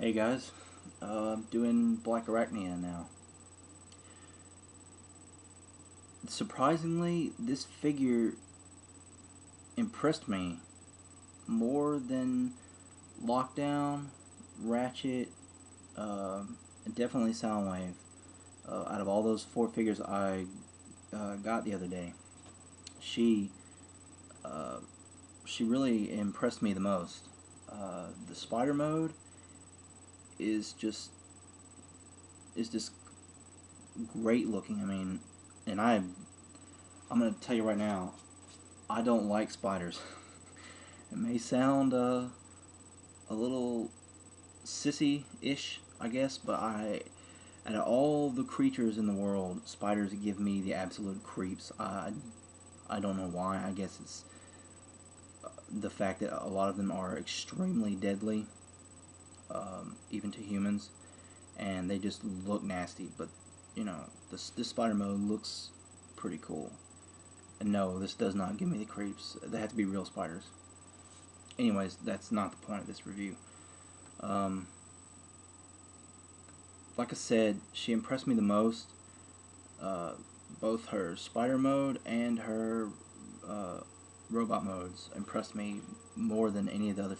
Hey guys, doing Blackarachnia now. Surprisingly, this figure impressed me more than Lockdown, Ratchet, uh, and definitely Soundwave. Out of all those four figures I got the other day, she uh, she really impressed me the most. The spider mode is just is just great looking. I mean, and I'm gonna tell you right now, I don't like spiders. It may sound a little sissy-ish, I guess, but out of all the creatures in the world, spiders give me the absolute creeps. I don't know why. I guess it's the fact that a lot of them are extremely deadly, even to humans, and they just look nasty. But you know, this spider mode looks pretty cool. And no, this does not give me the creeps. They have to be real spiders. Anyways, that's not the point of this review. Um, like I said, she impressed me the most. Uh, Both her spider mode and her uh, robot modes impressed me more than any of the other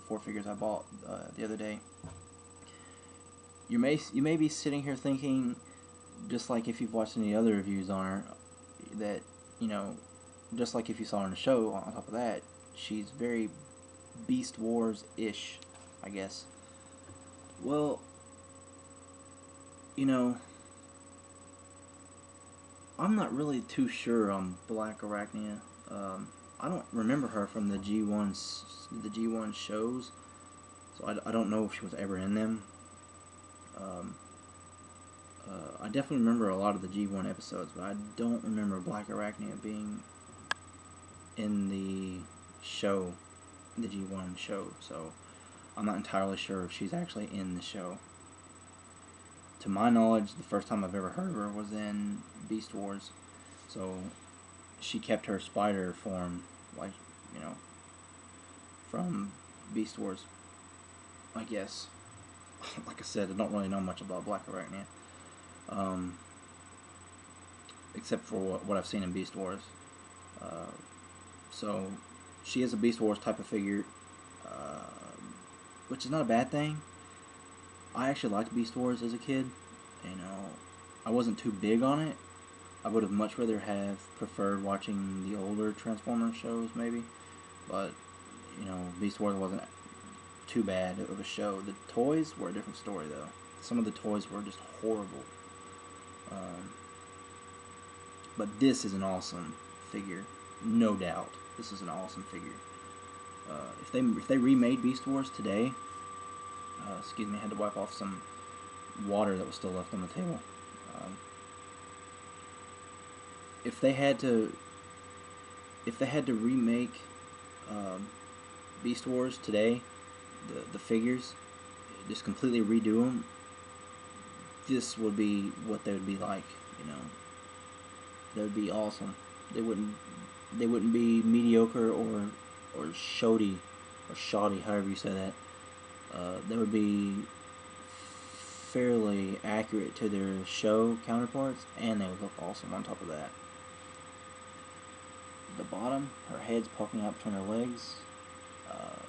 four figures I bought the other day. You may be sitting here thinking, just like if you've watched any other reviews on her, that you know, just like if you saw her in the show. On top of that, she's very Beast Wars ish, I guess. Well, you know, I'm not really too sure on Blackarachnia. I don't remember her from the G1 shows, so I don't know if she was ever in them. Um, I definitely remember a lot of the G1 episodes, but I don't remember Blackarachnia being in the show, the G1 show. So I'm not entirely sure if she's actually in the show. To my knowledge, the first time I've ever heard of her was in Beast Wars. So she kept her spider form, like, you know, from Beast Wars, I guess. Like I said, I don't really know much about Blackarachnia, um, except for what I've seen in Beast Wars. Uh, so she is a Beast Wars type of figure, uh, which is not a bad thing. I actually liked Beast Wars as a kid. You know, I wasn't too big on it. I would have much rather have preferred watching the older Transformers shows, maybe. But you know, Beast Wars wasn't too bad of a show. The toys were a different story, though. Some of the toys were just horrible. Um, but this is an awesome figure, no doubt. This is an awesome figure. If they remade Beast Wars today, excuse me, I had to wipe off some water that was still left on the table. Um, if they had to, if they had to remake um, Beast Wars today, the figures, just completely redo them, this would be what they would be like. You know, they would be awesome. They wouldn't they wouldn't be mediocre or shoddy or shoddy, however you say that. They would be fairly accurate to their show counterparts, and they would look awesome on top of that. The bottom, her head's poking out between her legs. Uh,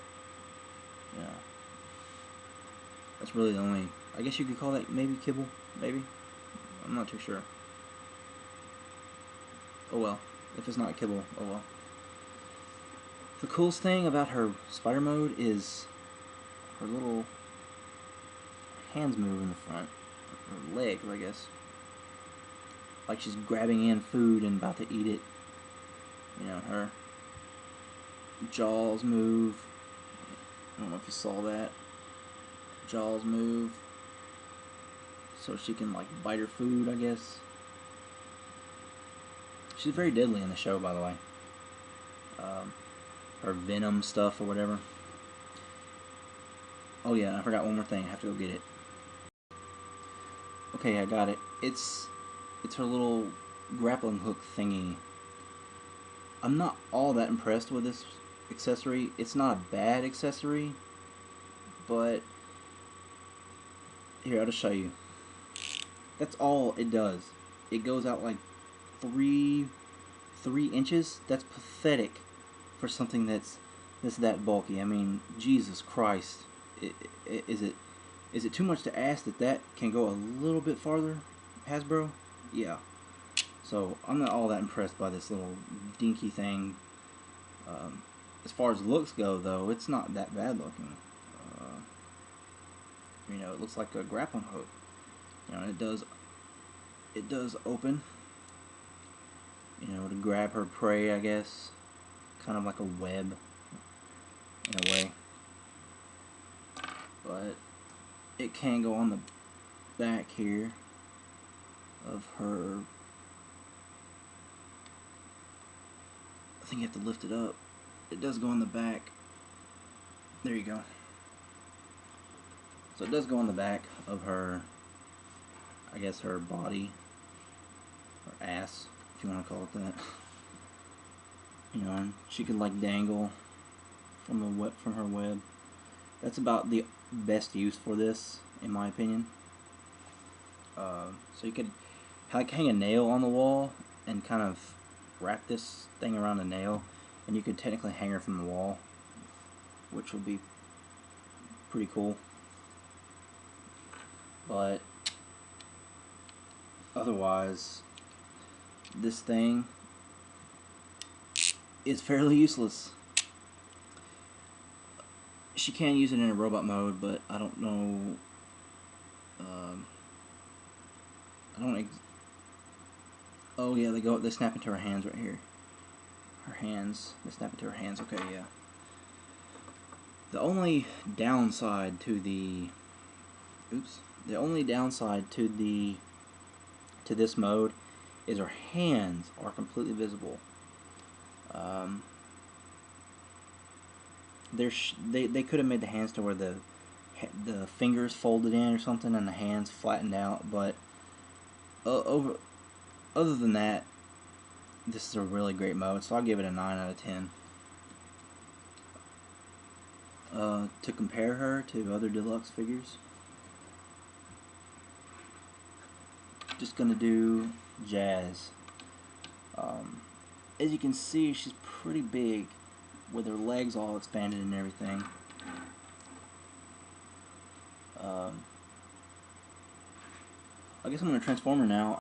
yeah, that's really the only. I guess you could call that maybe kibble. Maybe, I'm not too sure. Oh well, if it's not kibble, oh well. The coolest thing about her spider mode is her little hands move in the front, her legs, I guess. Like she's grabbing in food and about to eat it. You know, her jaws move. I don't know if you saw that. Jaws move. So she can, like, bite her food, I guess. She's very deadly in the show, by the way. Her venom stuff or whatever. Oh yeah, I forgot one more thing. I have to go get it. Okay, I got it. It's her little grappling hook thingy. I'm not all that impressed with this accessory. It's not a bad accessory, but Here, I'll just show you. That's all it does. It goes out like 3 inches. That's pathetic for something that's that bulky. I mean, Jesus Christ. Is it too much to ask that can go a little bit farther, Hasbro? Yeah. So I'm not all that impressed by this little dinky thing. As far as looks go, though, it's not that bad looking. You know, it looks like a grappling hook. You know, it does open. You know, to grab her prey, I guess. Kind of like a web, in a way. But it can go on the back here of her. I think you have to lift it up. It does go on the back. There you go. So it does go on the back of her, I guess her body, or ass, if you want to call it that. You know, and she could like dangle from her web. That's about the best use for this, in my opinion. So you could like hang a nail on the wall and kind of wrap this thing around a nail, and you could technically hang her from the wall, which would be pretty cool. But otherwise, this thing is fairly useless. She can use it in a robot mode, but I don't know. Oh yeah, they snap into her hands right here. Her hands, they snap into her hands. Okay, yeah. The only downside to the this mode is her hands are completely visible. They could have made the hands to where the fingers folded in or something and the hands flattened out, but other than that, this is a really great mode, so I'll give it a 9 out of 10. To compare her to other deluxe figures, just gonna do Jazz. As you can see, she's pretty big with her legs all expanded and everything. I guess I'm gonna transform her now.